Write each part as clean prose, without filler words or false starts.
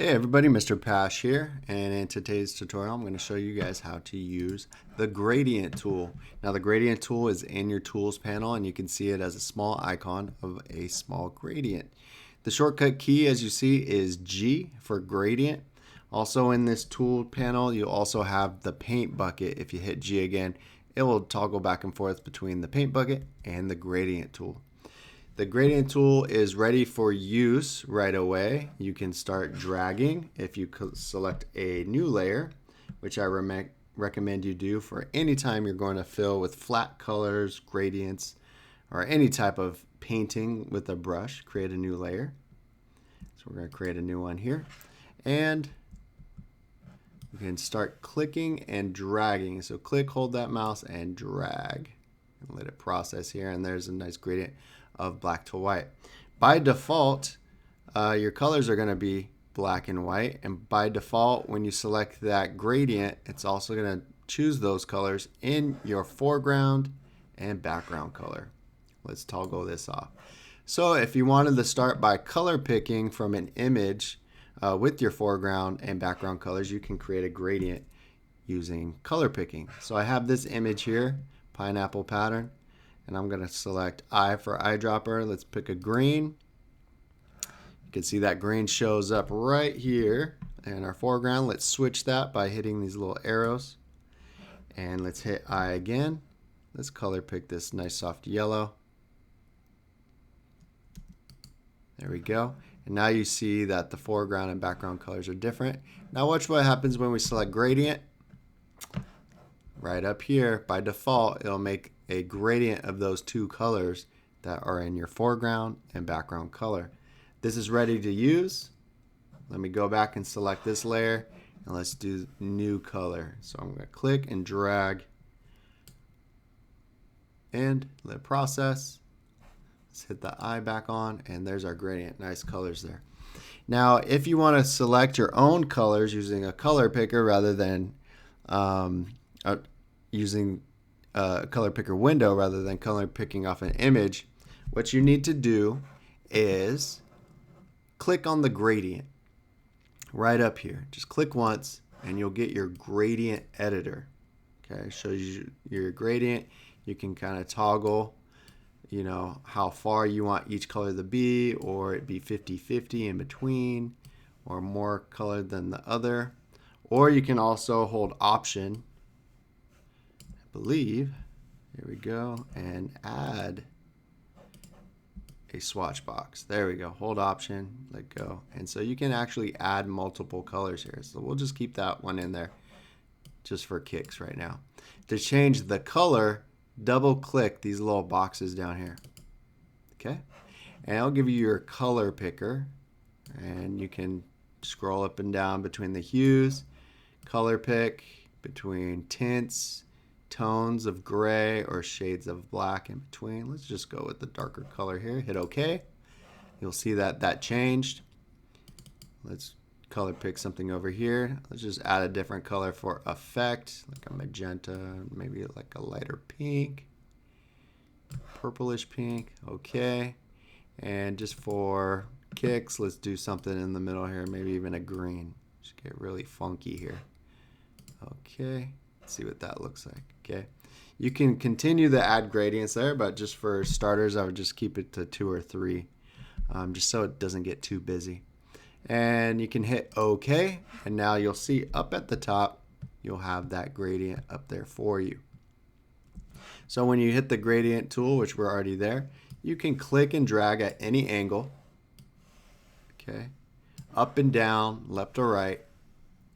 Hey everybody, Mr. Pash here, and in today's tutorial I'm going to show you guys how to use the gradient tool. Now the gradient tool is in your tools panel and you can see it as a small icon of a small gradient. The shortcut key, as you see, is G for gradient. Also in this tool panel you also have the paint bucket. If you hit G again, it will toggle back and forth between the paint bucket and the gradient tool. The gradient tool is ready for use right away. You can start dragging if you select a new layer, which I recommend you do for any time you're going to fill with flat colors, gradients, or any type of painting with a brush. Create a new layer. So we're going to create a new one here. And you can start clicking and dragging. So click, hold that mouse, and drag. And let it process here. And there's a nice gradient of black to white. By default, your colors are going to be black and white, and by default when you select that gradient, it's also going to choose those colors in your foreground and background color. Let's toggle this off. So if you wanted to start by color picking from an image with your foreground and background colors, you can create a gradient using color picking. So I have this image here, pineapple pattern, and I'm going to select I for eyedropper. Let's pick a green. You can see that green shows up right here in our foreground. Let's switch that by hitting these little arrows. And let's hit I again. Let's color pick this nice soft yellow. There we go. And now you see that the foreground and background colors are different. Now watch what happens when we select gradient. Right up here, by default, it'll make a gradient of those two colors that are in your foreground and background color. This is ready to use. Let me go back and select this layer, and let's do new color. So I'm going to click and drag and let it process. Let's hit the eye back on, and there's our gradient. Nice colors there. Now, if you want to select your own colors using a color picker rather than using a color picker window rather than color picking off an image, what you need to do is click on the gradient right up here. Just click once and you'll get your gradient editor. Okay, it shows you your gradient. You can kind of toggle, you know, how far you want each color to be, or it be 50-50 in between, or more color than the other. Or you can also hold Option, believe, here we go, and add a swatch box. There we go. Hold Option, let go. And so you can actually add multiple colors here. So we'll just keep that one in there just for kicks right now. To change the color, double click these little boxes down here. Okay? And I'll give you your color picker, and you can scroll up and down between the hues, color pick, between tints, tones of gray or shades of black in between. Let's just go with the darker color here. Hit OK. You'll see that that changed. Let's color pick something over here. Let's just add a different color for effect, like a magenta, maybe like a lighter pink, purplish pink. OK. And just for kicks, let's do something in the middle here, maybe even a green. Just get really funky here. OK. See what that looks like. Okay, you can continue to add gradients there, but just for starters I would just keep it to 2 or 3, just so it doesn't get too busy. And you can hit OK, and now you'll see up at the top you'll have that gradient up there for you. So when you hit the gradient tool, which we're already there, you can click and drag at any angle, okay, up and down, left or right,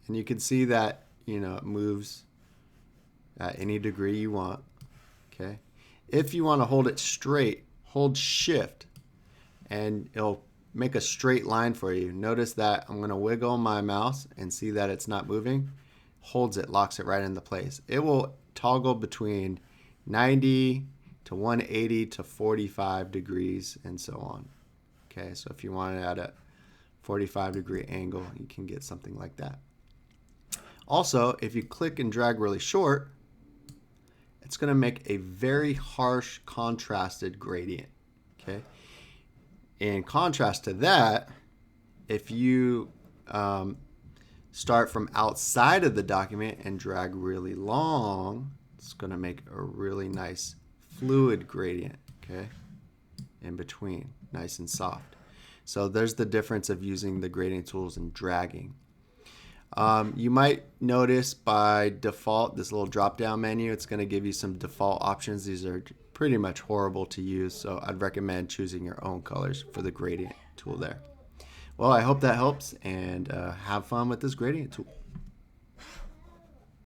and you can see that, you know, it moves at any degree you want. Okay. If you want to hold it straight, hold Shift and it'll make a straight line for you. Notice that I'm going to wiggle my mouse and see that it's not moving. Holds it, locks it right into place. It will toggle between 90 to 180 to 45 degrees and so on. Okay, so if you want it at a 45-degree angle, you can get something like that. Also, if you click and drag really short, it's going to make a very harsh contrasted gradient. Okay. In contrast to that, if you start from outside of the document and drag really long, it's going to make a really nice fluid gradient, okay, in between, nice and soft. So there's the difference of using the gradient tools and dragging. You might notice by default, this little drop-down menu, it's going to give you some default options. These are pretty much horrible to use, so I'd recommend choosing your own colors for the gradient tool there. Well, I hope that helps, and have fun with this gradient tool.